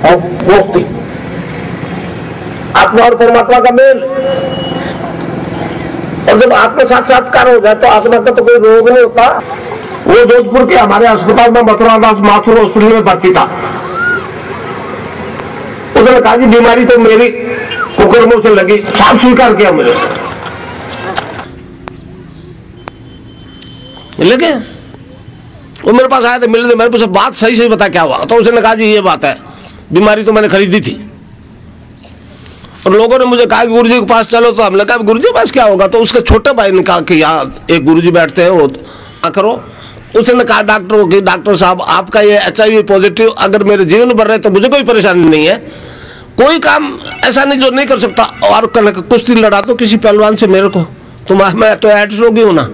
और मुक्ति, आत्मा और परमात्मा का मेल। और जब आत्मा साक्षात्कार हो जाए तो आत्मा का तो कोई रोग नहीं होता। वो जोधपुर के हमारे अस्पताल में मथुरादास माथुर हॉस्पिटल में भर्ती था। उसने कहा कि बीमारी तो मेरी कुकर्मों से लगी, साफ स्वीकार किया मुझे। लेके वो मेरे पास आया था मिलने, मेरे पास बात सही सही बता क्या हुआ। तो उसने कहा जी ये बात है, बीमारी तो मैंने खरीदी थी। और लोगों ने मुझे कहा कि गुरुजी के पास चलो, तो हमने कहा गुरुजी के पास क्या होगा। तो उसके छोटे भाई ने कहा कि यहाँ एक गुरुजी बैठते हैं, वो करो। उसने कहा डॉक्टर को कि डॉक्टर साहब आपका ये HIV पॉजिटिव अगर मेरे जीवन भर रहे तो मुझे कोई परेशानी नहीं है, कोई काम ऐसा नहीं जो नहीं कर सकता। और कल कुश्ती लड़ा दो किसी पहलवान से मेरे को, तो मैं तो एड्स रोगी हूं ना।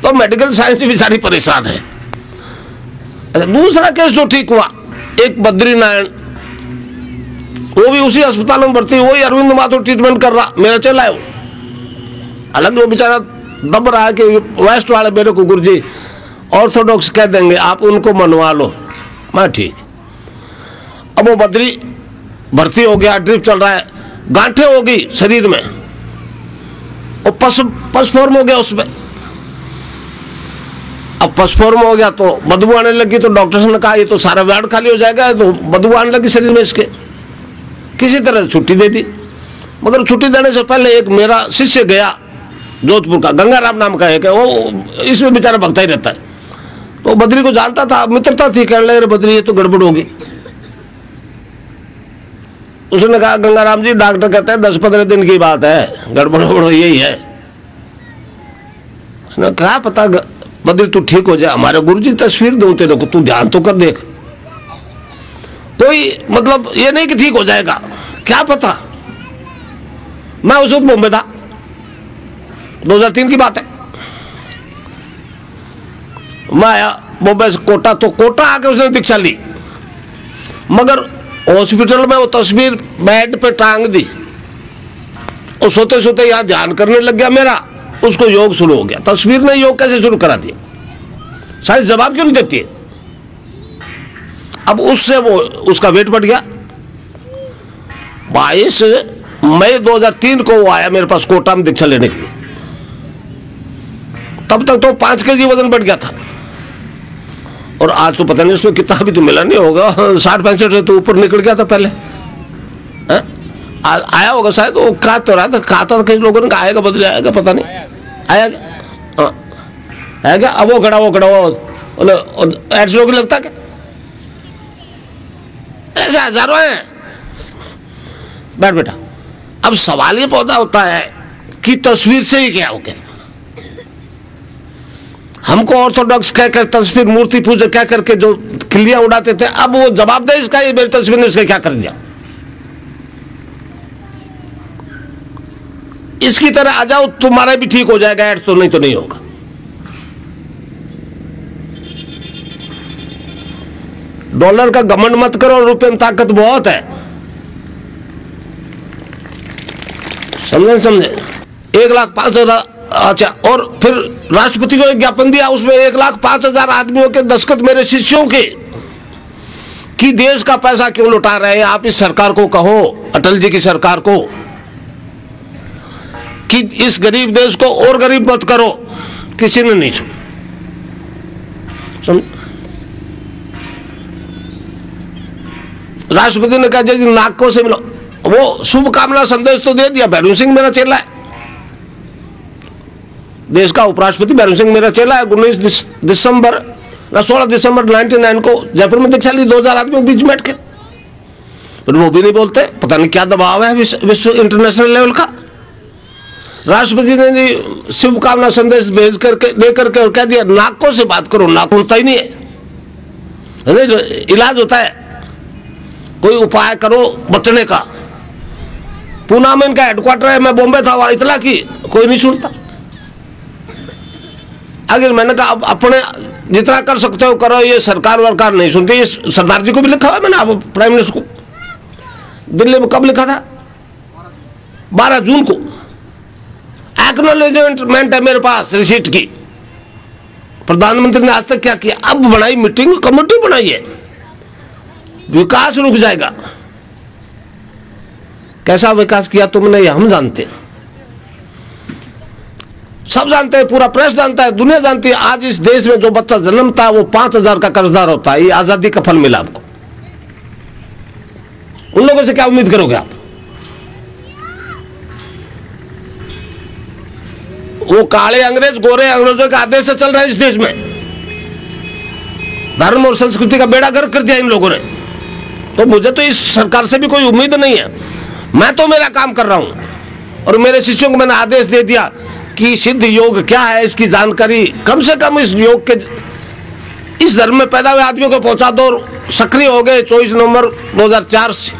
तो मेडिकल साइंस भी सारी परेशान है। अच्छा, दूसरा केस जो ठीक हुआ, एक बद्रीनारायण, वो भी उसी अस्पताल में भर्ती, वही अरविंद माथुर ट्रीटमेंट कर रहा, मेरा चला है वो। अलग वो बेचारा दब रहा है कि वेस्ट वाले मेरे को गुरुजी ऑर्थोडॉक्स कह देंगे, आप उनको मनवा लो। मैं ठीक। अब वो बद्री भर्ती हो गया, ड्रिप चल रहा है, गांठें हो गई शरीर में, और पस फॉर्म हो गया उसमें। अब पस फॉर्म हो गया तो बदबू आने लगी। तो डॉक्टर्स ने कहा ये तो सारा वार्ड खाली हो जाएगा, तो बदबू आने लगी शरीर में इसके। किसी तरह छुट्टी दे दी। मगर छुट्टी देने से पहले एक मेरा शिष्य गया जोधपुर का, गंगाराम नाम का एक है, वो इसमें बेचारा भगता ही रहता है। तो बद्री को जानता था, मित्रता थी, कहने लगे बद्री ये तो गड़बड़ होगी। उसने कहा गंगाराम जी डॉक्टर कहते हैं 10-15 दिन की बात है, गड़बड़ यही है। उसने कहा पता बद्री तू ठीक हो जाए, हमारे गुरुजी तस्वीर दो तेरे को, तू ध्यान तो कर देख। कोई मतलब ये नहीं कि ठीक हो जाएगा, क्या पता। मैं उस वक्त बॉम्बे था, 2003 की बात है। मैं आया बॉम्बे से कोटा, तो कोटा आके उसने दीक्षा ली। मगर हॉस्पिटल में वो तस्वीर बेड पे टांग दी, और सोते सोते यहाँ ध्यान करने लग गया मेरा, उसको योग शुरू हो गया। तस्वीर ने योग कैसे शुरू करा दिया, साइंस जवाब क्यों नहीं देती है। अब उससे वो उसका वेट बढ़ गया। 22 मई 2003 को वो आया मेरे पास कोटा में दीक्षा लेने के लिए। तब तक तो 5 kg वजन बढ़ गया था, और आज तो पता नहीं उसमें कितना भी तो मिला नहीं होगा, 60-65 से तो ऊपर निकल गया था पहले। आया होगा शायद, वो कहा तो रहा था, कहा था कई लोगों ने कहा आएगा बदले, आएगा पता नहीं आया क्या। अब वो खड़ा एड्स रोग लगता क्या, ऐसे हजारों हैं। बैठ बेटा। अब सवाल ये पैदा होता है कि तस्वीर से ही क्या हो गया। हमको ऑर्थोडॉक्स कहकर तस्वीर मूर्ति पूजा क्या करके जो खिल्लियां उड़ाते थे, अब वो जवाब दे इसका, ये मेरी तस्वीर ने इसका क्या कर दिया। इसकी तरह आ जाओ, तुम्हारा भी ठीक हो जाएगा एड्स, तो नहीं होगा। डॉलर का घमंड मत करो, रुपए में ताकत बहुत है, समझे। 1,05,000। अच्छा, और फिर राष्ट्रपति को एक ज्ञापन दिया, उसमें 1,05,000 आदमियों के दस्तखत, मेरे शिष्यों के, कि देश का पैसा क्यों लुटा रहे हैं आप। इस सरकार को कहो, अटल जी की सरकार को, कि इस गरीब देश को और गरीब मत करो। किसी ने नहीं सुना, समझ। राष्ट्रपति ने कहा जी नागपुर से मिलो, वो शुभकामना संदेश तो दे दिया। भैरू सिंह मेरा चेला है, देश का उपराष्ट्रपति भैरू सिंह मेरा चेला है। 16 दिसंबर 1999 को जयपुर में दीक्षा ली, 2000 आदमियों के बीच बैठ के। फिर वो भी नहीं बोलते, पता नहीं क्या दबाव है विश्व इंटरनेशनल लेवल का। राष्ट्रपति ने जी शुभकामना संदेश भेज करके दे करके और कह दिया नाकों से बात करो, नाक होता ही नहीं है, इलाज होता है, कोई उपाय करो बचने का। पूना में इनका हेडक्वार्टर है, मैं बॉम्बे था, वहां इतला की कोई नहीं सुनता। अगर मैंने कहा अब अपने जितना कर सकते हो करो, ये सरकार वरकार नहीं सुनती। ये सरदार जी को भी लिखा हुआ है मैंने, अब प्राइम मिनिस्टर को दिल्ली में कब लिखा था, 12 जून को। एक्नॉलेजमेंट है मेरे पास रिसीट की। प्रधानमंत्री ने आज तक क्या किया, अब बनाई मीटिंग, कमेटी बनाई है, विकास रुक जाएगा। कैसा विकास किया तुमने ये हम जानते हैं, सब जानते हैं, पूरा प्रेस जानता है, दुनिया जानती है। आज इस देश में जो बच्चा जन्मता है वो 5,000 का कर्जदार होता है। ये आजादी का फल मिला आपको, उन लोगों से क्या उम्मीद करोगे आप? वो काले अंग्रेज गोरे अंग्रेजों के आदेश से चल रहा है इस देश में। धर्म और संस्कृति का बेड़ा गर्क कर दिया इन लोगों ने। तो मुझे तो इस सरकार से भी कोई उम्मीद नहीं है। मैं तो मेरा काम कर रहा हूं और मेरे शिष्यों को मैंने आदेश दे दिया कि सिद्ध योग क्या है इसकी जानकारी कम से कम इस योग के इस धर्म में पैदा हुए आदमियों को पहुंचा दो। सक्रिय हो गए 24 नवंबर 2004 से,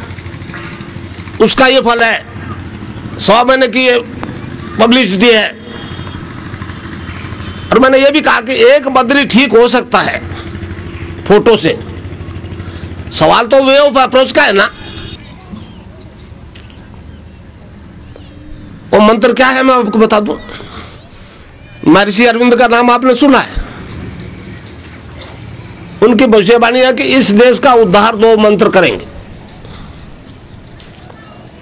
उसका ये फल है। 100 महीने की ये पब्लिसिटी है। और मैंने ये भी कहा कि एक बद्री ठीक हो सकता है फोटो से। सवाल तो वे ऑफ अप्रोच का है ना। वो मंत्र क्या है मैं आपको बता दूं। महर्षि अरविंद का नाम आपने सुना है। उनकी भविष्यवाणी है कि इस देश का उद्धार 2 मंत्र करेंगे।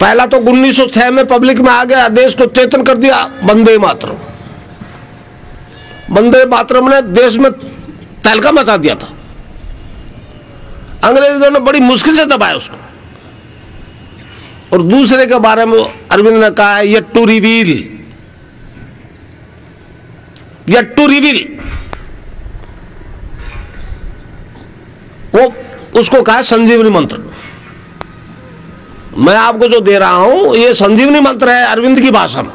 पहला तो 1906 में पब्लिक में आ गया, देश को चेतन कर दिया, वंदे मातरम। वंदे मातरम ने देश में तहलका मचा दिया था। अंग्रेजों ने बड़ी मुश्किल से दबाया उसको। और दूसरे के बारे में अरविंद ने कहा है yet to reveal, yet to reveal. वो उसको कहा संजीवनी मंत्र। मैं आपको जो दे रहा हूं ये संजीवनी मंत्र है अरविंद की भाषा में।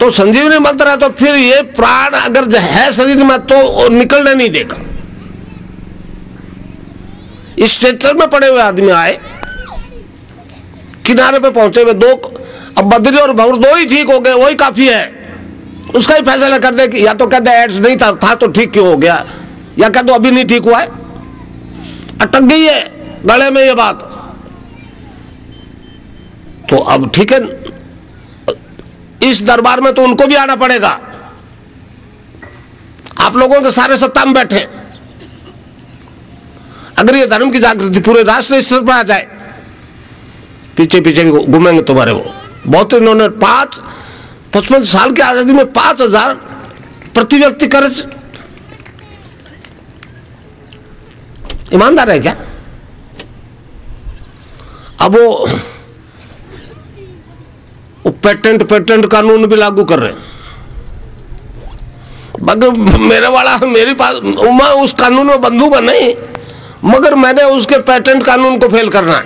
तो संजीवनी मंत्र है तो फिर ये प्राण अगर है शरीर में तो निकलने नहीं देगा। इस स्ट्रेचर में पड़े हुए आदमी आए, किनारे पे पहुंचे हुए 2, अब बद्री और भंवर 2 ही ठीक हो गए, वही काफी है। उसका ही फैसला कर दे कि या तो कहते एड्स नहीं था तो ठीक क्यों हो गया, या कहते अभी नहीं ठीक हुआ है। अटक गई है गले में ये बात। तो अब ठीक है, इस दरबार में तो उनको भी आना पड़ेगा। आप लोगों के सारे सत्ता में बैठे। अगर ये धर्म की जागृति पूरे राष्ट्र स्तर पर आ जाए, पीछे पीछे घूमेंगे तुम्हारे वो। बहुत इन्होंने 55 साल की आजादी में 5,000 प्रति व्यक्ति कर्ज। ईमानदार है क्या? अब वो पेटेंट कानून भी लागू कर रहे हैं। मगर मेरे वाला मेरी पास, मैं उस कानून में बंधूंगा नहीं, मगर मैंने उसके पेटेंट कानून को फेल करना है।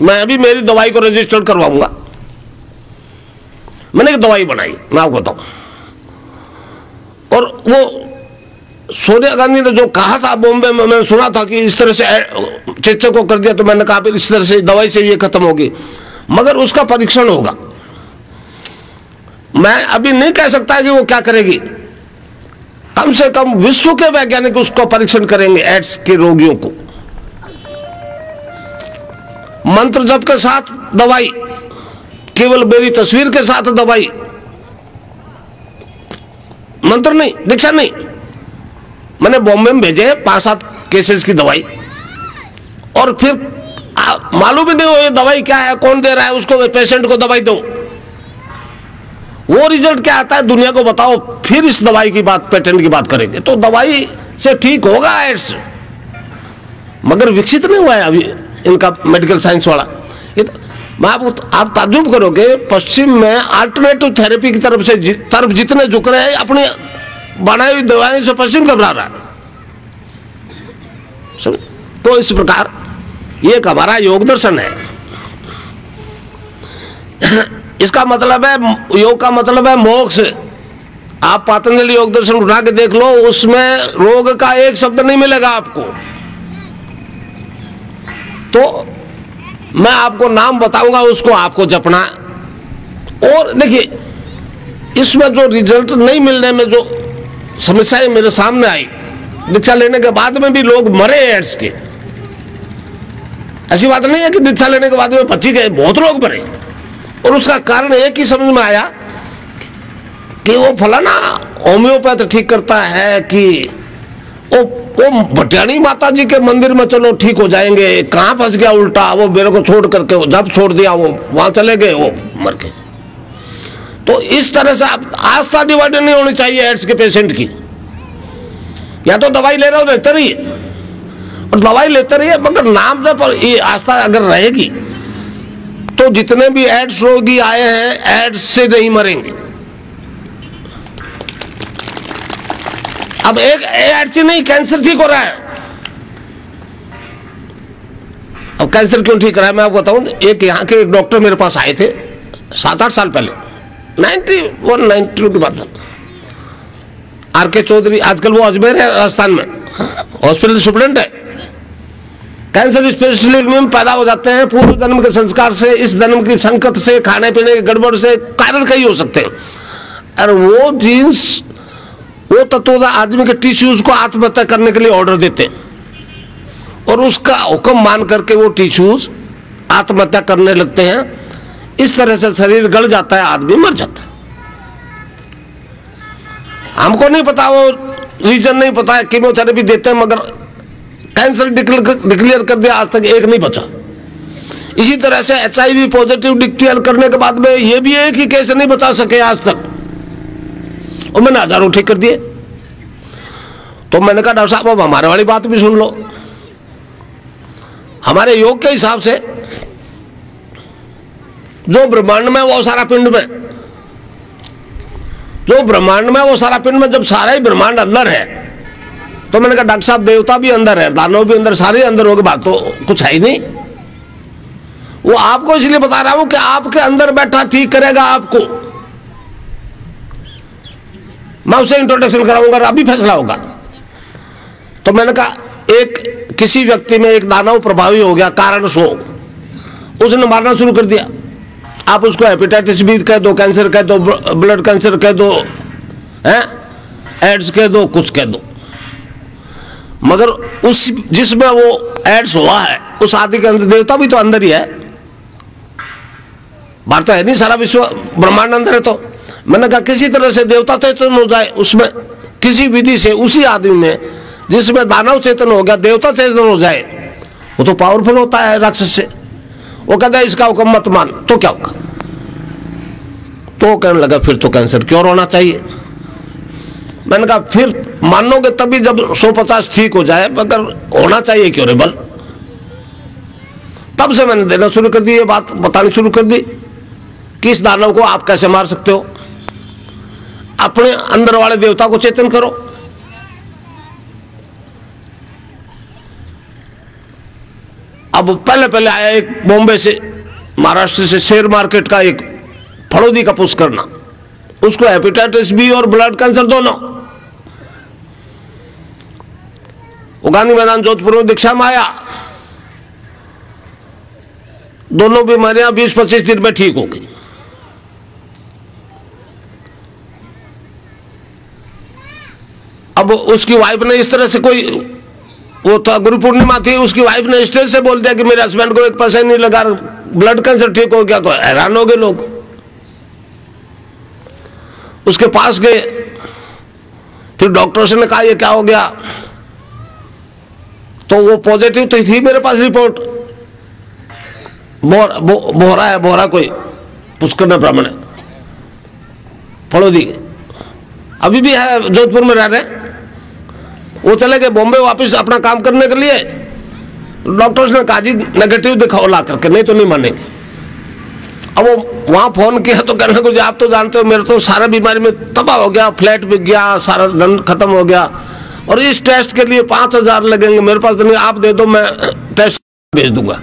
मैं अभी मेरी दवाई को रजिस्टर्ड करवाऊंगा। मैंने एक दवाई बनाई, मैं आपको बताऊं। और वो सोनिया गांधी ने जो कहा था बॉम्बे में, मैंने सुना था कि इस तरह से चेचक को कर दिया, तो मैंने कहा फिर इस तरह से दवाई से ये खत्म होगी। मगर उसका परीक्षण होगा। मैं अभी नहीं कह सकता कि वो क्या करेगी। कम से कम विश्व के वैज्ञानिक उसको परीक्षण करेंगे एड्स के रोगियों को। मंत्र जप के साथ दवाई, केवल मेरी तस्वीर के साथ दवाई, मंत्र नहीं, दीक्षा नहीं। मैंने बॉम्बे में भेजे 5-7 केसेस की दवाई, और फिर मालूम ही नहीं हो ये दवाई क्या है, कौन दे रहा है उसको, पेशेंट को दवाई दो। वो रिजल्ट क्या आता है दुनिया को बताओ, फिर इस दवाई की बात, पेटेंट की बात करेंगे। तो दवाई से ठीक होगा एड्स, मगर विकसित नहीं हुआ है अभी इनका मेडिकल साइंस वाला। मैं आप ताज्जुब करोगे, पश्चिम में अल्टरनेटिव थेरेपी की तरफ जितने झुक रहे हैं, अपनी बनाई हुई दवाई से पश्चिम घबरा रहा है। तो इस प्रकार ये एक हमारा योग दर्शन है। इसका मतलब है, योग का मतलब है मोक्ष। आप पतंजलि योग दर्शन उठा के देख लो, उसमें रोग का एक शब्द नहीं मिलेगा आपको। तो मैं आपको नाम बताऊंगा, उसको आपको जपना। और देखिए, इसमें जो रिजल्ट नहीं मिलने में जो समस्याएं मेरे सामने आई, दीक्षा लेने के बाद में भी लोग मरे एड्स के। ऐसी बात नहीं है कि दीक्षा लेने के बाद में बची गए, बहुत लोग मरे। और उसका कारण एक ही समझ में आया कि वो फलाना होम्योपैथ ठीक करता है कि वो भटियाणी माता जी के मंदिर में चलो ठीक हो जाएंगे, कहाँ फंस गया उल्टा, वो मेरे को छोड़ करके जब छोड़ दिया वो वहां चले गए, वो मर गए। तो इस तरह से आस्था डिवाइड नहीं होनी चाहिए एड्स के पेशेंट की। या तो दवाई ले रहे हो लेते रहिए, और दवाई लेते रहिए, मगर नाम जब ये आस्था अगर रहेगी तो जितने भी एड्स रोगी आए हैं एड्स से नहीं मरेंगे। अब एक एड्स ही नहीं, कैंसर ठीक हो रहा है। अब कैंसर क्यों ठीक रहा है मैं आपको बताऊं। एक यहाँ के एक डॉक्टर मेरे पास आए थे 7-8 साल पहले, 91-92 की बात है, आर.के. चौधरी, आजकल वो अजमेर है राजस्थान में, हॉस्पिटल सुप्रिटेंडेंट है। कैंसर स्पेशलिस्ट में पैदा हो जाते हैं पूर्व जन्म के संस्कार से, इस जन्म की संकट से, खाने पीने की गड़बड़ से, कारण कई हो सकते हैं। और वो जीन्स, वो तत्व आदमी के टिश्यूज को आत्महत्या करने के लिए ऑर्डर देते हैं, और उसका हुक्म मान करके वो टिश्यूज आत्महत्या करने लगते हैं। इस तरह से शरीर गल जाता है, आदमी मर जाता है। हमको नहीं पता, वो रीजन नहीं पता है, कीमोथेरेपी देते हैं, मगर कैंसर डिक्लेयर कर दिया, आज तक एक नहीं बचा। इसी तरह से HIV पॉजिटिव डिक्लेयर करने के बाद में ये भी एक ही केस नहीं बचा सके आज तक, और मैंने हजारों ठीक कर दिए। तो मैंने कहा डॉक्टर साहब अब हमारे वाली बात भी सुन लो। हमारे योग के हिसाब से जो ब्रह्मांड में वो सारा पिंड में, जो ब्रह्मांड में वो सारा पिंड में, जब सारा ही ब्रह्मांड अंदर है, तो मैंने कहा डॉक्टर साहब देवता भी अंदर है, दानव भी अंदर, सारे अंदर हो गए, बात तो कुछ है ही नहीं। वो आपको इसलिए बता रहा हूं कि आपके अंदर बैठा ठीक करेगा आपको। मैं उसे इंट्रोडक्शन कराऊंगा, अभी फैसला होगा। तो मैंने कहा एक किसी व्यक्ति में एक दानव प्रभावी हो गया, कारण सो, उसने मारना शुरू कर दिया। आप उसको हेपेटाइटिस बी कह दो, कैंसर कह दो, ब्लड कैंसर कह दो, एड्स कह दो, कुछ कह दो, मगर उस जिसमें वो एड्स हुआ है उस आदि के अंदर देवता भी तो अंदर ही है। बात तो है नहीं, सारा विश्व ब्रह्मांड अंदर है। तो मैंने कहा किसी तरह से देवता चेतन हो जाए उसमें, किसी विधि से उसी आदमी में जिसमें दानव चेतन हो गया, देवता चेतन हो जाए, वो तो पावरफुल होता है राक्षस से। वो कहता है इसका हुक्म मत मान, तो क्या होगा? तो कहने लगा फिर तो कैंसर क्योर होना चाहिए। मैंने कहा फिर मानोगे तभी जब 150 ठीक हो जाए, मगर होना चाहिए क्योरेबल। तब से मैंने देना शुरू कर दी, ये बात बतानी शुरू कर दी कि इस दानव को आप कैसे मार सकते हो। अपने अंदर वाले देवता को चेतन करो। अब पहले आया एक बॉम्बे से, महाराष्ट्र से, शेयर मार्केट का एक फड़ोदी का पुश करना, उसको हेपेटाइटिस बी और ब्लड कैंसर दोनों। वो गांधी मैदान जोधपुर में दीक्षा में आया, दोनों बीमारियां 20-25 दिन में ठीक हो गई। अब उसकी वाइफ ने इस तरह से, कोई वो था गुरु पूर्णिमा थी, उसकी वाइफ ने स्टेज से बोल दिया कि मेरे हस्बैंड को 1 पैसा नहीं लगा, ब्लड कैंसर ठीक हो गया। तो हैरान हो गए लोग, उसके पास गए। फिर डॉक्टर्स ने कहा ये क्या हो गया, तो वो पॉजिटिव तो थी मेरे पास रिपोर्ट, बोहरा है, बोहरा कोई पुष्कर ब्राह्मण है, फड़ोदी, अभी भी है, जोधपुर में रह रहे। वो चले गए बॉम्बे वापस अपना काम करने के लिए। डॉक्टर्स ने कहा जी नेगेटिव दिखाओ ला करके, नहीं तो नहीं मानेंगे। अब वो वहां फोन किया तो कहने को आप तो जानते हो मेरे तो सारा बीमारी में तबाह हो गया, फ्लैट बिक गया, सारा धन खत्म हो गया, और इस टेस्ट के लिए 5000 लगेंगे, मेरे पास तो नहीं, आप दे दो मैं टेस्ट भेज दूंगा।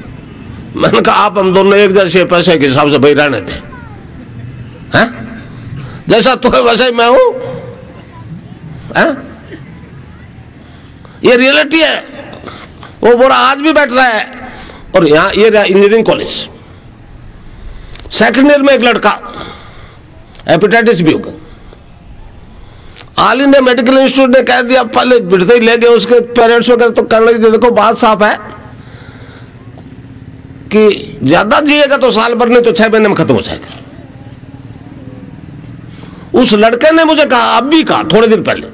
मैंने कहा आप हम दोनों एक जैसे पैसे के हिसाब से भाई रहने थे, हैं? जैसा तो है वैसे ही मैं हूं, हैं? ये रियलिटी है। वो बोरा आज भी बैठ रहा है। और यहाँ ये रहा इंजीनियरिंग कॉलेज, सेकेंड ईयर में एक लड़का हेपेटाइटिस बी होगा, ऑल इंडिया मेडिकल इंस्टीट्यूट ने कह दिया, पहले बिठते ही ले गए उसके पेरेंट्स वगैरह, तो कहने लगे देखो बात साफ है कि ज्यादा जिएगा तो साल भर, नहीं तो 6 महीने में खत्म हो जाएगा। उस लड़के ने मुझे कहा, अब भी कहा थोड़े दिन पहले,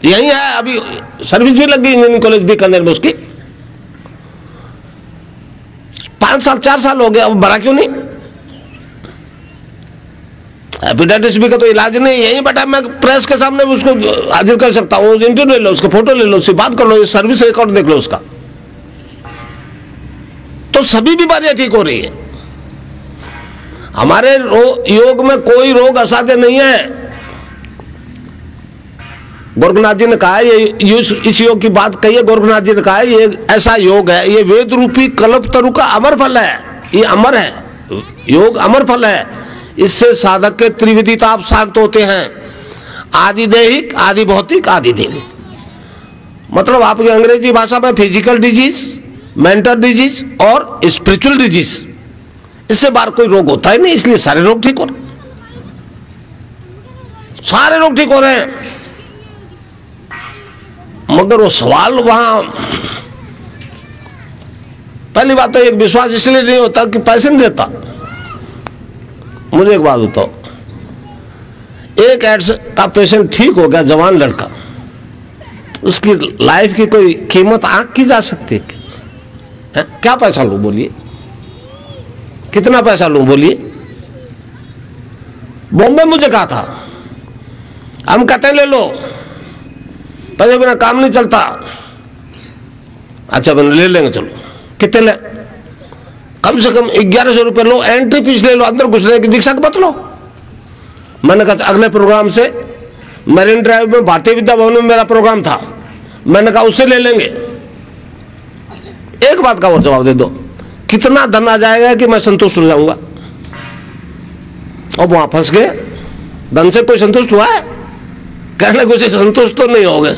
यही है, अभी सर्विस भी लग गई इंजीनियरिंग कॉलेज बीकानेर में उसकी, 5 साल 4 साल हो गए, अब भरा क्यों नहीं? हेपेटाइटिस बी का तो इलाज नहीं, यही बेटा मैं प्रेस के सामने भी उसको हाजिर कर सकता हूँ, इंटरव्यू ले लो, उसका फोटो ले लो, उससे बात कर लो, सर्विस रिकॉर्ड देख लो उसका। तो सभी बीमारियां ठीक हो रही है। हमारे योग में कोई रोग असाध्य नहीं है। गोरखनाथ जी ने कहा है, ये इस योग की बात कही है, गोरखनाथ जी ने कहा है ये ऐसा योग है, ये वेद रूपी कल्प तरु का अमर फल है, ये अमर है, योग अमर फल है। इससे साधक के त्रिविधि ताप शांत होते हैं, आदि दैहिक, आदि भौतिक, आदि दैविक। मतलब आपकी अंग्रेजी भाषा में फिजिकल डिजीज, मेंटल डिजीज और स्पिरिचुअल डिजीज, इससे बाहर कोई रोग होता ही नहीं। इसलिए सारे रोग ठीक हो रहे, सारे रोग ठीक हो रहे हैं। मगर वो सवाल वहां, पहली बात तो एक विश्वास इसलिए नहीं होता कि पैसे नहीं देता। मुझे एक बात बताओ, एक एड्स का पेशेंट ठीक हो गया, जवान लड़का, उसकी लाइफ की कोई कीमत आंक की जा सकती है? क्या पैसा लूं बोलिए, कितना पैसा लूं बोलिए? बॉम्बे मुझे कहा था, हम कहते ले लो, पैसे बिना काम नहीं चलता। अच्छा मैंने ले लेंगे, चलो कितने ले? कम से कम 1100 रुपये लो, एंट्री फीस ले लो, अंदर घुसने की दीक्षा मत लो। मैंने कहा अगले प्रोग्राम से, मरीन ड्राइव में भारतीय विद्या भवन में मेरा प्रोग्राम था, मैंने कहा उससे ले लेंगे। एक बात का और जवाब दे दो, कितना धन आ जाएगा कि मैं संतुष्ट हो जाऊंगा? और वहां फंस गए, धन से कोई संतुष्ट हुआ है? कहने कुछ संतुष्ट तो नहीं हो गए।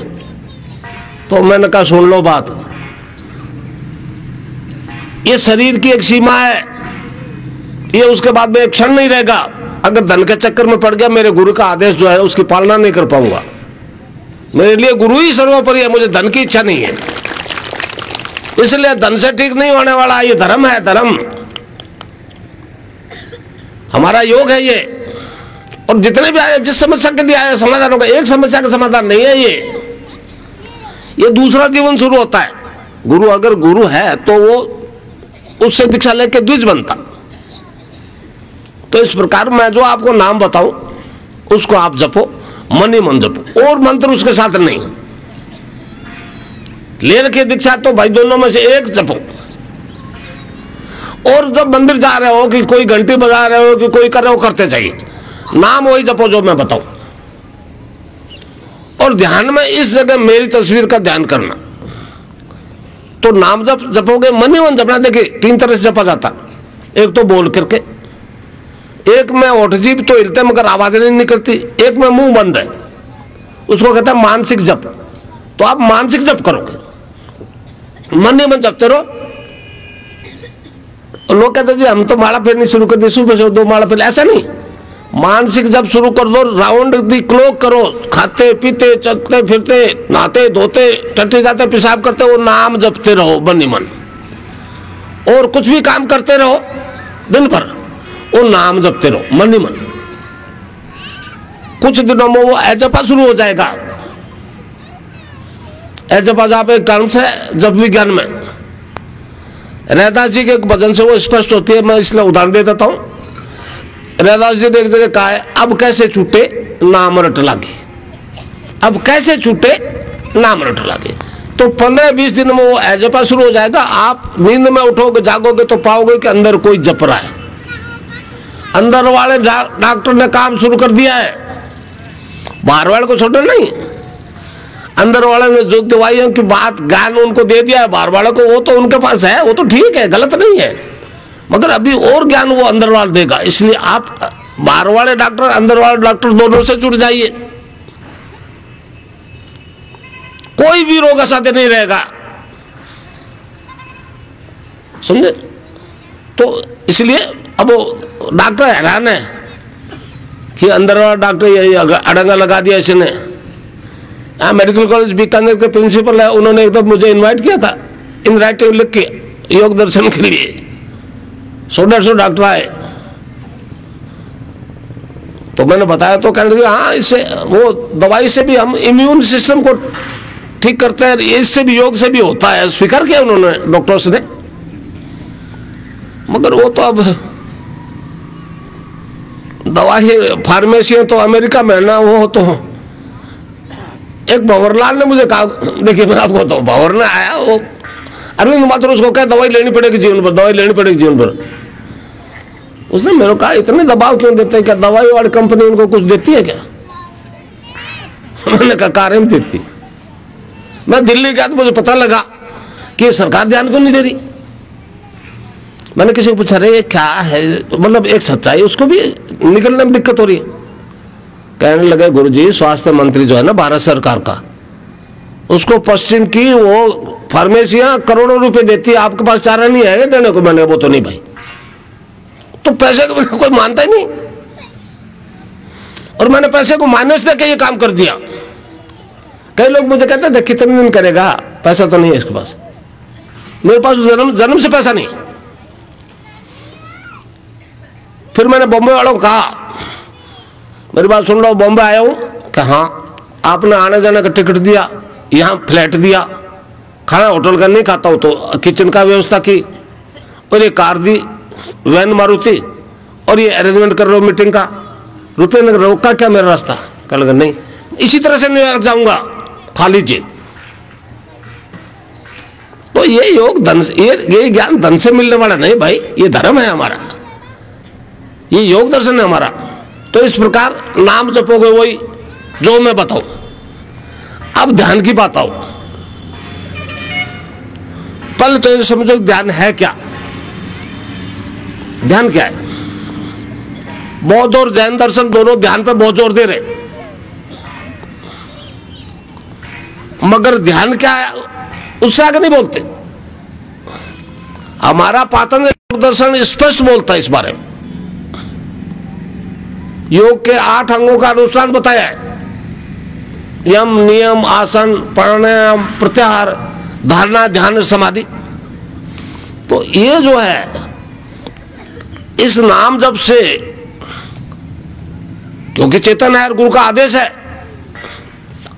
तो मैंने कहा सुन लो बात, ये शरीर की एक सीमा है, ये उसके बाद में एक क्षण नहीं रहेगा। अगर धन के चक्कर में पड़ गया, मेरे गुरु का आदेश जो है उसकी पालना नहीं कर पाऊंगा। मेरे लिए गुरु ही सर्वोपरि है, मुझे धन की इच्छा नहीं है। इसलिए धन से ठीक नहीं होने वाला, ये धर्म है, धर्म हमारा योग है ये। और जितने भी आए, जिस समस्या के लिए आए, समाधान होगा। एक समस्या का समाधान नहीं है ये दूसरा जीवन शुरू होता है। गुरु अगर गुरु है तो वो उससे दीक्षा लेके द्विज बनता। तो इस प्रकार मैं जो आपको नाम बताऊं उसको आप जपो, मन ही मन जपो, और मंत्र उसके साथ नहीं। ले रखिए दीक्षा तो भाई दोनों में से एक जपो। और जब मंदिर जा रहे हो कि कोई घंटी बजा रहे हो कि कोई कर रहे हो, करते जाइए, नाम वही जपो जो मैं बताऊं। और ध्यान में इस जगह मेरी तस्वीर का ध्यान करना। तो नाम जपोगे, मन ही मन जपना। देखिए 3 तरह से जपा जाता, एक तो बोल करके, एक में ओठ जीभ तो हिलते मगर आवाज नहीं निकलती, एक में मुंह बंद है, उसको कहते हैं मानसिक जप। तो आप मानसिक जप करोगे, मन ही मन जपते रहो। लोग कहते जी हम तो माला फेरनी शुरू कर दी, सुबह से 2 माला फेर, ऐसा नहीं। मानसिक जप शुरू कर दो, राउंड दी क्लॉक करो, खाते पीते चलते फिरते नहाते धोते टट्टी जाते पेशाब करते, वो नाम जपते रहो मन ही मन। और कुछ भी काम करते रहो दिन भर, वो नाम जपते रहो मन ही मन। कुछ दिनों में वो अजपा शुरू हो जाएगा। अजपा जाप एक टर्म से जप विज्ञान में रैदास जी के एक भजन से वो स्पष्ट होती है, मैं इसलिए उदाहरण दे देता हूं। रैदास जी ने एक जगह कहा है, अब कैसे छूटे नाम रट लागे, अब कैसे छूटे नाम रट लागे। तो 15-20 दिन में वो अजपा शुरू हो जाएगा। आप नींद में उठोगे जागोगे तो पाओगे कि अंदर कोई जप रहा है। अंदर वाले डॉक्टर ने काम शुरू कर दिया है, बाहर वाले को छोड़ना नहीं। अंदर वाले ने जो दवाइयों की बात ज्ञान उनको दे दिया है, बाहर वाले को वो तो उनके पास है, वो तो ठीक है, गलत नहीं है, मगर अभी और ज्ञान वो अंदर वाला देगा। इसलिए आप बाहर वाले डॉक्टर अंदर वाले डॉक्टर दोनों से जुड़ जाइए, कोई भी रोग असाध्य नहीं रहेगा, समझे। तो इसलिए अब डॉक्टर हैरान है कि अंदर वाला डॉक्टर यही अड़ंगा लगा दिया इसने। मेडिकल कॉलेज बीकानेर के प्रिंसिपल है, उन्होंने एकदम मुझे इनवाइट किया था इन राइटिंग लिख के योग दर्शन के लिए। 100-150 डॉक्टर आए। तो मैंने बताया तो कहने लगे हाँ, इससे वो दवाई से भी हम इम्यून सिस्टम को ठीक करते हैं, इससे भी, योग से भी होता है। स्वीकार किया उन्होंने, डॉक्टर्स ने। मगर वो तो अब दवाई फार्मेसी तो अमेरिका में ना, वो तो एक भंवरलाल ने मुझे कहा, देखिए मैं आपको बताऊं, भंवर ने आया, वो अरविंद माथुर उसको कहा दवाई लेनी पड़ेगी जीवन पर, दवाई लेनी पड़ेगी जीवन पर। उसने मेरे को कहा इतने दबाव क्यों देते हैं, क्या दवाई वाली कंपनी उनको कुछ देती है क्या? मैंने कहा कार्य देती। मैं दिल्ली गया तो मुझे पता लगा कि सरकार ध्यान क्यों नहीं दे रही। मैंने किसी को पूछा, अरे ये क्या है, मतलब एक सच्चाई उसको भी निकलने में दिक्कत हो रही है। कहने लगे गुरुजी, स्वास्थ्य मंत्री जो है ना भारत सरकार का, उसको पश्चिम की वो फार्मेसियां करोड़ों रुपए देती है, आपके पास चारा नहीं है देने को। मैंने वो तो नहीं भाई, तो पैसे को कोई मानता ही नहीं, और मैंने पैसे को माइनस देके ये काम कर दिया। कई लोग मुझे कहते हैं कितने दिन करेगा, पैसा तो नहीं है इसके पास। मेरे पास जन्म से पैसा नहीं। फिर मैंने बॉम्बे वालों को कहा, मेरी बात सुन लो, बॉम्बे आया हूं कि हाँ, आपने आने जाने का टिकट दिया, यहाँ फ्लैट दिया, खाना होटल का नहीं खाता हूं तो किचन का व्यवस्था की, और ये कार दी वैन मारुति, और ये अरेंजमेंट कर रहे हो मीटिंग का, रुपये ने रोका क्या मेरा रास्ता? कह लगा नहीं, इसी तरह से न्यूयॉर्क जाऊंगा, खा लीजिए। तो ये योग धन, ये ज्ञान धन से मिलने वाला नहीं भाई, ये धर्म है हमारा, ये योग दर्शन है हमारा। तो इस प्रकार नाम जपोगे वही जो मैं बताऊं। अब ध्यान की बात आओ। पहले तो ये समझो ध्यान है क्या। ध्यान क्या है? बौद्ध और जैन दर्शन दोनों ध्यान पर बहुत जोर दे रहे, मगर ध्यान क्या है उससे आगे नहीं बोलते। हमारा पातंजलि दर्शन स्पष्ट बोलता है इस बारे में। योग के 8 अंगों का अनुष्ठान बताया है, यम, नियम, आसन, प्राणायाम, प्रत्याहार, धारणा, ध्यान, समाधि। तो ये जो है इस नाम जप से, क्योंकि चेतन है, गुरु का आदेश है,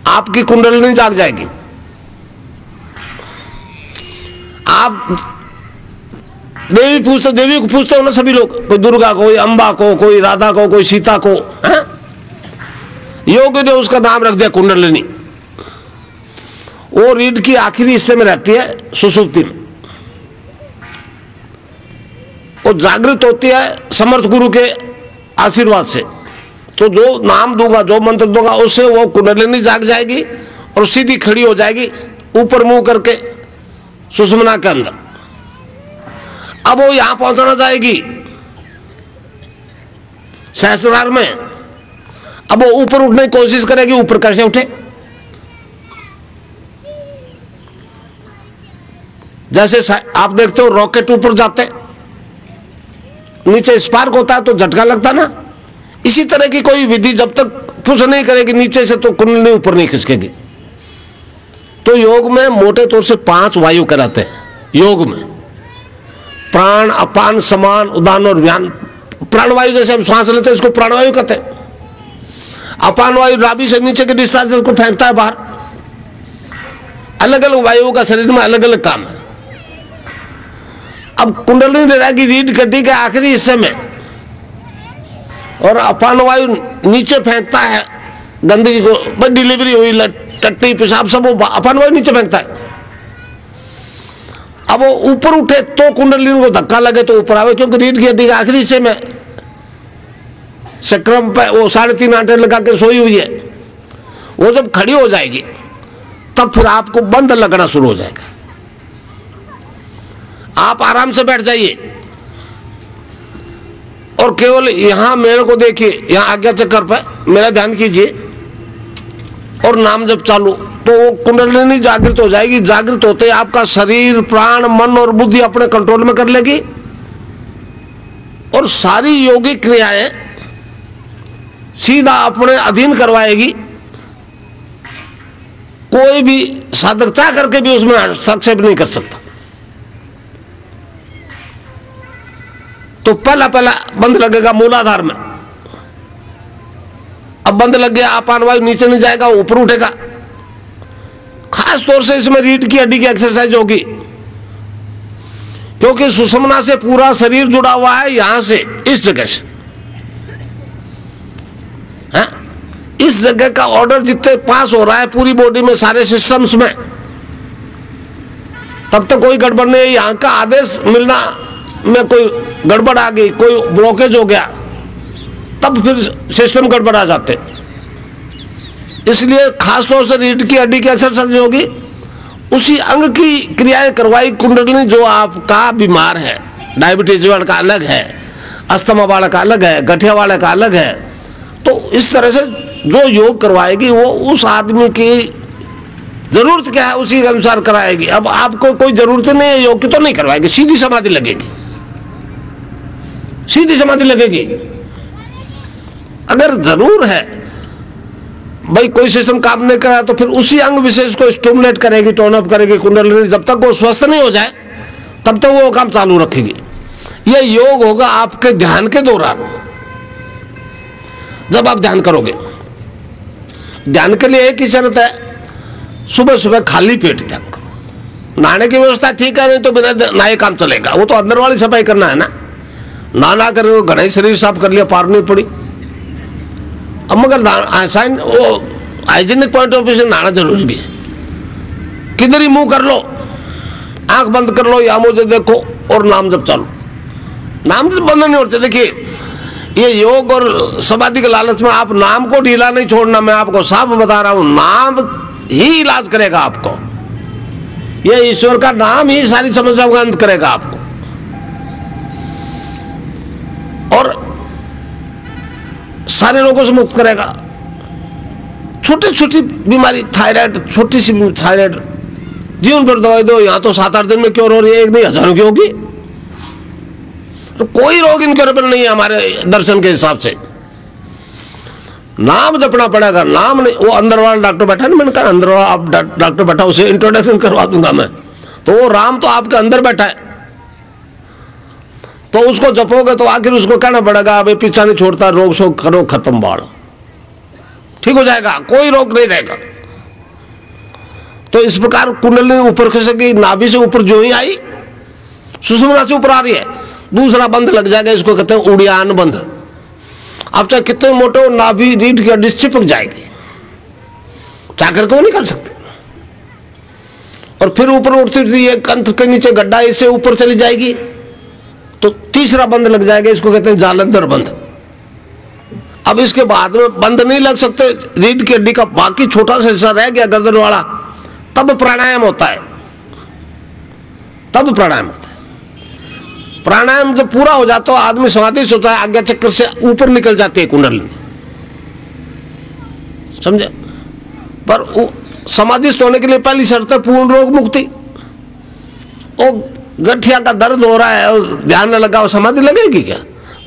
आपकी कुंडलिनी जाग जाएगी। आप देवी पूछते, देवी को पूछते हो ना सभी लोग, कोई दुर्गा को, कोई अंबा को, कोई राधा को, कोई सीता को, है? योग ने उसका नाम रख दिया कुंडलिनी। वो रीढ़ की आखिरी हिस्से में रहती है, सुषुप्ति में। वो जागृत होती है समर्थ गुरु के आशीर्वाद से। तो जो नाम दूंगा, जो मंत्र दूंगा, उससे वो कुंडलिनी जाग जाएगी और सीधी खड़ी हो जाएगी ऊपर मुंह करके सुषुम्ना के अंदर। अब वो यहां पहुंचना जाएगी सहस्त्रार में। अब वो ऊपर उठने की कोशिश करेगी, ऊपर कैसे उठे? जैसे आप देखते हो रॉकेट ऊपर जाते, नीचे स्पार्क होता है तो झटका लगता ना, इसी तरह की कोई विधि जब तक पुश नहीं करेगी नीचे से तो कुंडलिनी ऊपर नहीं खिसकेगी। तो योग में मोटे तौर से 5 वायु कराते हैं। योग में प्राण, अपान, समान, उदान और व्यान। प्राणवायु जैसे हम श्वास लेते हैं इसको प्राणवायु कहते हैं। अपान वायु नाभि से नीचे के डिस्चार्ज को फेंकता है बाहर। अलग अलग वायुओं का शरीर में अलग अलग काम है। अब कुंडलिनी रहेगी रीढ़ गड्डी के आखिरी हिस्से में, और अपान वायु नीचे फेंकता है गंदगी को। बस डिलीवरी हुई, टट्टी, पेशाब सब वो अपान वायु नीचे फेंकता है। अब वो ऊपर उठे तो कुंडलिनी को धक्का लगे तो ऊपर आवे, क्योंकि रीढ़ की हड्डी के आखिरी हिस्से में चक्रम पे वो 3.5 आंटे लगा के सोई हुई है। वो जब खड़ी हो जाएगी तब फिर आपको बंद लगना शुरू हो जाएगा। आप आराम से बैठ जाइए और केवल यहां मेरे को देखिए, यहां आज्ञा चक्र पे मेरा ध्यान कीजिए और नाम जब चालू, तो वो कुंडलिनी जागृत हो जाएगी। जागृत होते आपका शरीर, प्राण, मन और बुद्धि अपने कंट्रोल में कर लेगी और सारी योगिक क्रियाएं सीधा अपने अधीन करवाएगी। कोई भी साधक चाह करके भी उसमें हस्तक्षेप नहीं कर सकता। तो पहला बंद लगेगा मूलाधार में, अब बंद लग गया, अपान वायु नीचे नहीं जाएगा, ऊपर उठेगा। खास तौर से इसमें रीढ़ की हड्डी की एक्सरसाइज होगी, क्योंकि सुषुम्ना से पूरा शरीर जुड़ा हुआ है, यहां से इस जगह से, है? इस जगह का ऑर्डर जितने पास हो रहा है पूरी बॉडी में, सारे सिस्टम्स में, तब तक कोई गड़बड़ नहीं है। यहां का आदेश मिलना में कोई गड़बड़ आ गई, कोई ब्लॉकेज हो गया, तब फिर सिस्टम गड़बड़ा जाते। इसलिए खासतौर से रीढ़ की हड्डी की एक्सरसाइज होगी, उसी अंग की क्रियाएं करवाई कुंडलिनी जो आपका बीमार है। डायबिटीज वाले का अलग है, अस्थमा वाले का अलग है, गठिया वाले का अलग है। तो इस तरह से जो योग करवाएगी वो उस आदमी की जरूरत क्या है उसी के अनुसार कराएगी। अब आपको कोई जरूरत नहीं है योग की तो नहीं करवाएगी, सीधी समाधि लगेगी, सीधी समाधि लगेगी। अगर जरूर है भाई कोई सिस्टम काम नहीं कर रहा तो फिर उसी अंग विशेष को स्टिमुलेट करेगी, टोन अप करेगी कुंडलिनी। जब तक वो स्वस्थ नहीं हो जाए तब तक वो काम चालू रखेगी। ये योग होगा आपके ध्यान के दौरान, जब आप ध्यान करोगे। ध्यान के लिए एक ही शर्त है, सुबह सुबह खाली पेट ध्यान करो। नहाने की व्यवस्था ठीक है, नहीं तो बिना नहाए काम चलेगा, वो तो अंदर वाली सफाई करना है ना। नहा कर घना शरीर साफ कर लिया, पार नहीं पड़ी। अब मगर वो हाइजीनिक पॉइंट ऑफ व्यू से नहाना जरूरी भी है। किधर ही मुंह कर लो, आंख बंद कर लो या मुझे देखो और नाम जब चालू। नाम जब बंद नहीं होते। देखिए ये योग और समाधि के लालच में आप नाम को ढीला नहीं छोड़ना। मैं आपको साफ बता रहा हूं, नाम ही इलाज करेगा आपको। ये ईश्वर का नाम ही सारी समस्याओं का अंत करेगा आपको। और सारे रोगों से मुक्त करेगा। छोटी छोटी बीमारी, थायराइड, छोटी सी थायराइड, जीवन भर दवाई दो, यहां तो 7-8 दिन में क्योर हो रही है, एक नहीं हजारों की होगी। तो कोई रोग इनक्योरेबल नहीं है हमारे दर्शन के हिसाब से। नाम जपना पड़ेगा, नाम नहीं। वो अंदर वाला डॉक्टर बैठा ना, मैंने कहा अंदर वाला आप डॉक्टर बैठा, उसे इंट्रोडक्शन करवा दूंगा मैं। तो वो राम तो आपके अंदर बैठा है, तो उसको जपोगे तो आखिर उसको कहना पड़ेगा अभी पीछा नहीं छोड़ता, रोग शोक करो खत्म, बाढ़ ठीक हो जाएगा, कोई रोग नहीं रहेगा। तो इस प्रकार कुंडलिनी ऊपर खिसकी, नाभि से ऊपर जो ही आई, सुषुम्ना से ऊपर आ रही है, दूसरा बंध लग जाएगा। इसको कहते हैं उड़ियान बंध। आप चाहे कितने मोटे हो, नाभि रीढ़ की हड्डी चिपक जाएगी, चाकर को नहीं कर सकते। और फिर ऊपर उठती उठती एक कंठ के नीचे गड्ढा, इससे ऊपर चली जाएगी तो तीसरा बंध लग जाएगा। इसको कहते हैं जालंधर बंध। अब इसके बाद में बंध नहीं लग सकते, रीढ़ की हड्डी का बाकी छोटा सा हिस्सा रह गया गर्दन वाला, तब प्राणायाम होता है। तब प्राणायाम होता है। प्राणायाम जब पूरा हो जाता है आदमी समाधि से होता है, आज्ञा चक्र से ऊपर निकल जाती है कुंडलिनी, समझे। पर समाधिस्थ होने के लिए पहली शर्त है पूर्ण रोग मुक्ति। ओ गठिया का दर्द हो रहा है और ध्यान न लगा, समाधि लगेगी क्या?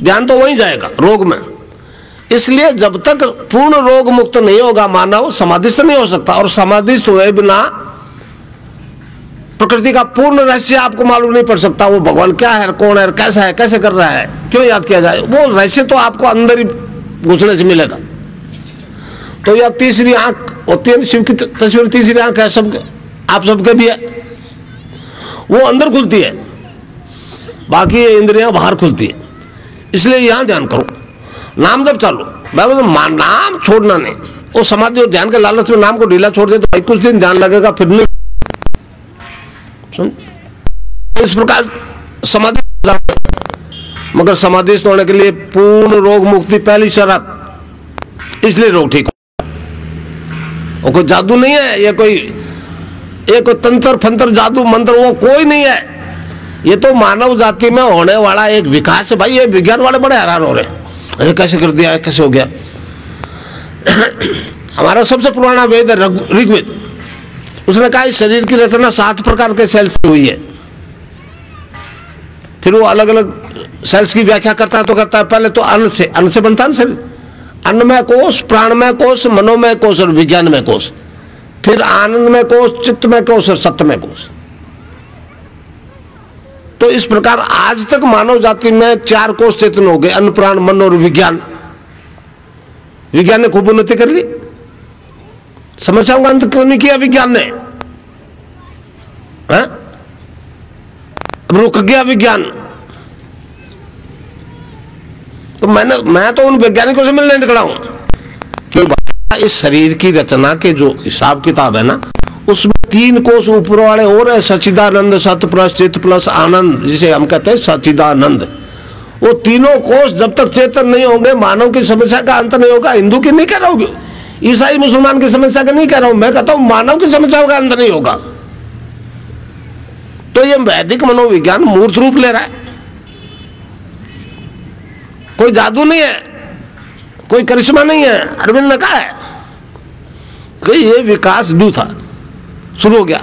ध्यान तो वहीं जाएगा रोग में। इसलिए जब तक पूर्ण रोग मुक्त नहीं होगा मानव, समाधिस्थ नहीं हो सकता। और समाधिस्थ हुए बिना प्रकृति का पूर्ण रहस्य आपको मालूम नहीं पड़ सकता। वो भगवान क्या है, कौन है, कैसा है, कैसे कर रहा है, क्यों याद किया जाए, वो रहस्य तो आपको अंदर ही घुसने से मिलेगा। तो यह तीसरी आंख होती है, शिव की तस्वीर तीसरी आंख है सबके, आप सबके भी है, वो अंदर खुलती है, बाकी इंद्रियां बाहर खुलती है। इसलिए यहां ध्यान करो, नाम जब चालू। नाम छोड़ना नहीं। वो समाधि और ध्यान के लालच में नाम को ढीला छोड़ दे तो कुछ दिन ध्यान लगेगा, फिर नहीं। इस प्रकार समाधि, मगर समाधि तोड़ने के लिए पूर्ण रोग मुक्ति पहली शर्त, इसलिए रोग ठीक हो। वो कोई जादू नहीं है, ये कोई तंत्र फंत्र जादू मंत्र वो कोई नहीं है। ये तो मानव जाति में होने वाला एक विकास है। भाई ये विज्ञान वाले बड़े हैरान हो रहे हैं, अरे कैसे कर दिया, कैसे हो गया। हमारा सबसे पुराना वेद है ऋग्वेद, उसने कहा इस शरीर की रचना 7 प्रकार के सेल्स से हुई है। फिर वो अलग अलग सेल्स की व्याख्या करता है तो कहता है पहले तो अन्न से बनता है शरीर, अन्नमय कोष, प्राणमय कोष, मनोमय कोष और विज्ञानमय कोष, फिर आनंदमय कोष, चित्तमय कोष और सत्यमय कोष। तो इस प्रकार आज तक मानव जाति में 4 कोष चेतन हो गए, अन्न, प्राण, मन और विज्ञान। विज्ञान ने खूब उन्नति कर ली, समस्याओं का अंत क्यों नहीं किया विज्ञान ने? रुक गया विज्ञान। तो मैं तो उन वैज्ञानिकों से मिलने निकला हूं कि इस शरीर की रचना के जो हिसाब किताब है ना, उसमें 3 कोष ऊपर वाले और है, सच्चिदानंद, सत प्लस चित प्लस आनंद, जिसे हम कहते हैं सच्चिदानंद। वो तीनों कोष जब तक चेतन नहीं होंगे, मानव की समस्या का अंत नहीं होगा। हिंदू की नहीं कह रहा हूं, ईसाई मुसलमान की समस्या का नहीं कह रहा हूं, मैं कहता हूं मानव की समस्याओं का अंत नहीं होगा। तो ये वैदिक मनोविज्ञान मूर्त रूप ले रहा है, कोई जादू नहीं है, कोई करिश्मा नहीं है। अरविंद ने कहा है कि ये विकास ड्यू था, शुरू हो गया।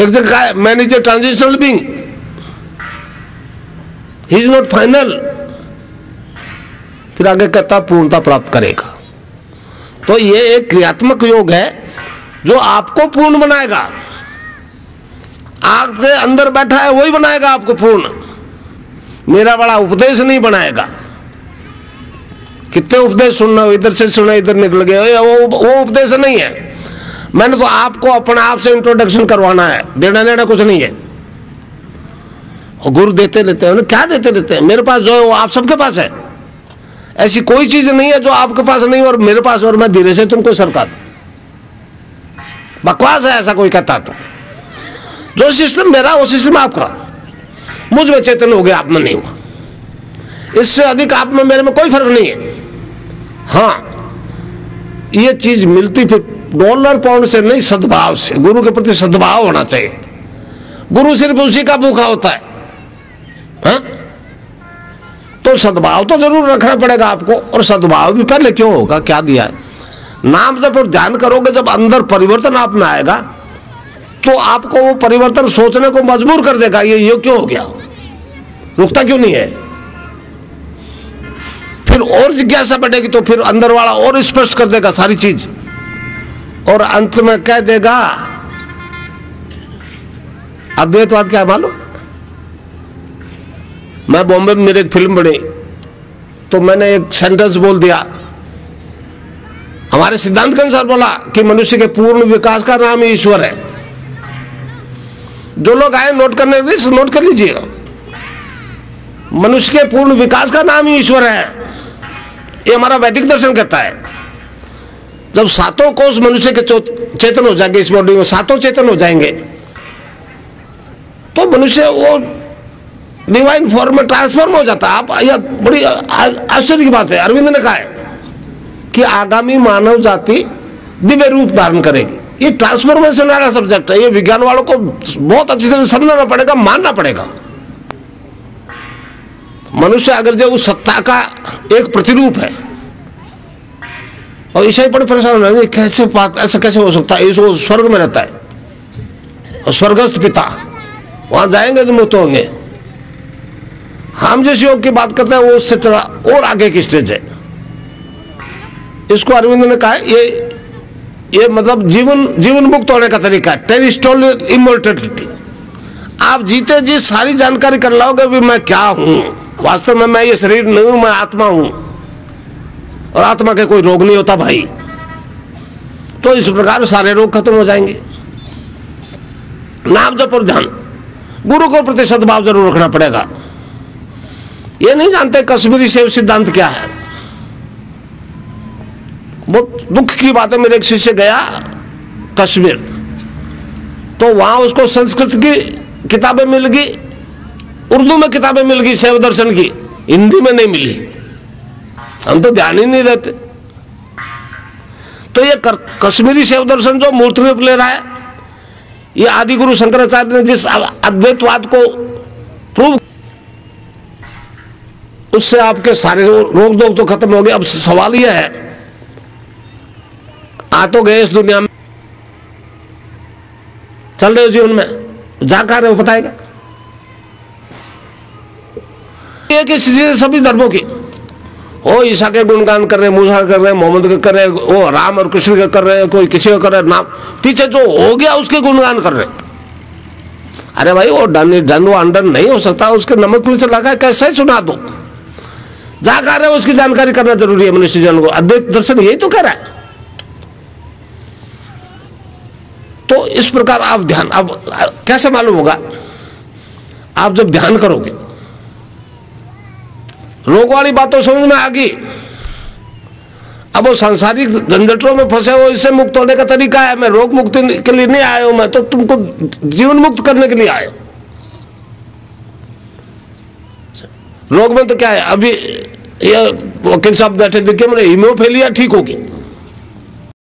एक जगह कहा है man is a transitional being, he is not final. फिर आगे कहता पूर्णता प्राप्त करेगा। तो ये एक क्रियात्मक योग है जो आपको पूर्ण बनाएगा। आपके अंदर बैठा है वही बनाएगा आपको पूर्ण, मेरा बड़ा उपदेश नहीं बनाएगा। कितने उपदेश सुनना, इधर से सुना इधर निकल गए, वो उपदेश नहीं है। मैंने तो आपको अपने आप से इंट्रोडक्शन करवाना है, देना लेना कुछ नहीं है। गुरु देते रहते हैं, क्या देते रहते हैं? मेरे पास जो है वो आप सबके पास है। ऐसी कोई चीज नहीं है जो आपके पास नहीं और मेरे पास और मैं धीरे से तुमको सरका दूं। बकवास है ऐसा कोई कहता तो। जो सिस्टम मेरा वो सिस्टम आपका। मुझ में चेतन हो गया, आप में नहीं हुआ। इससे अधिक आप में मेरे में कोई फर्क नहीं है। हाँ, ये चीज मिलती फिर डॉलर पाउंड से नहीं, सद्भाव से। गुरु के प्रति सद्भाव होना चाहिए। गुरु सिर्फ उसी का भूखा होता है। हाँ? तो सद्भाव तो जरूर रखना पड़ेगा आपको। और सद्भाव भी पहले क्यों होगा, क्या दिया है? नाम जब और ध्यान करोगे, जब अंदर परिवर्तन आप में आएगा तो आपको वो परिवर्तन सोचने को मजबूर कर देगा, ये क्यों हो गया, रुकता क्यों नहीं है। फिर और जिज्ञासा बढ़ेगी तो फिर अंदर वाला और स्पष्ट कर देगा सारी चीज, और अंत में कह देगा अद्वैतवाद क्या है मालूम? मैं बॉम्बे में मेरी एक फिल्म बनी तो मैंने एक सेंटेंस बोल दिया, हमारे सिद्धांत के अनुसार बोला कि मनुष्य के पूर्ण विकास का नाम ही ईश्वर है। जो लोग आए नोट करने के लिए नोट कर लीजिएगा, मनुष्य के पूर्ण विकास का नाम ही ईश्वर है। ये हमारा वैदिक दर्शन कहता है। जब 7 कोष मनुष्य के चेतन हो जाएंगे, इस बॉडी में 7 चेतन हो जाएंगे, तो मनुष्य वो डिवाइन फॉर्म में ट्रांसफॉर्म हो जाता है। आप यह बड़ी आश्चर्य की बात है। अरविंद ने कहा है कि आगामी मानव जाति दिव्य रूप धारण करेगी। ये ट्रांसफॉर्मेशन वाला सब्जेक्ट है। ये विज्ञान वालों को बहुत अच्छी तरह समझना पड़ेगा, मानना पड़ेगा। मनुष्य अगर जो उस सत्ता का एक प्रतिरूप है, और ईसाई बड़े परेशान रहेंगे, कैसे बात, ऐसा कैसे हो सकता है? वो स्वर्ग में रहता है और स्वर्गस्थ पिता, वहां जाएंगे तो मुक्त होंगे। हम जिस योग की बात करते हैं वो उससे थोड़ा और आगे की स्टेज है। इसको अरविंद ने कहा ये मतलब जीवन मुक्त होने का तरीका है, टेरिस्टोरियल इमोर्टलिटी। आप जीते जी सारी जानकारी कर लोगे भी मैं क्या हूं, वास्तव में मैं ये शरीर नहीं हूं, मैं आत्मा हूं, और आत्मा के कोई रोग नहीं होता भाई। तो इस प्रकार सारे रोग खत्म हो जाएंगे। नाम जप और ध्यान, गुरु को प्रति सद्भाव जरूर रखना पड़ेगा। ये नहीं जानते कश्मीरी शैव सिद्धांत क्या है। बहुत दुख की बात है, मेरे एक शिष्य गया कश्मीर, तो वहां उसको संस्कृत की किताबें मिल गई, उर्दू में किताबें मिल गई शैव दर्शन की, हिंदी में नहीं मिली। हम तो ध्यान ही नहीं देते। तो ये कश्मीरी शैव दर्शन जो मूर्त रूप ले रहा है, ये आदि गुरु शंकराचार्य ने जिस अद्वैतवाद को प्रूव, उससे आपके सारे रोग दोग तो खत्म हो गए। अब सवाल यह है, आ तो गए इस दुनिया में, चल रहे हो जीवन में, जा कर रहे हो बताएगा। एक स्थिति है सभी धर्मों की। ओ ईसा के गुणगान कर रहे, मूसा कर रहे, मोहम्मद के कर रहे, ओ राम और कृष्ण के कर रहे, कोई किसी का कर रहे, नाम पीछे जो हो गया उसके गुणगान कर रहे। अरे भाई वो डन वो अंडन नहीं हो सकता, उसके नमक पुलिस लगा कैसे सुना दो। जहां कार्य है उसकी जानकारी करना जरूरी है मनुष्य जीवन को। अद्वैत दर्शन यही तो कह रहा है। तो इस प्रकार आप ध्यान, अब कैसे मालूम होगा? आप जब ध्यान करोगे, रोग वाली बातों समझ में आ गई, अब वो सांसारिक झंझटों में फंसे हो, इससे मुक्त होने का तरीका है। मैं रोग मुक्ति के लिए नहीं आया हूं, मैं तो तुमको जीवन मुक्त करने के लिए आया। रोग में तो क्या है, अभी ये वकील साहब बैठे देखिए, मेरे हीमोफीलिया ठीक होगी,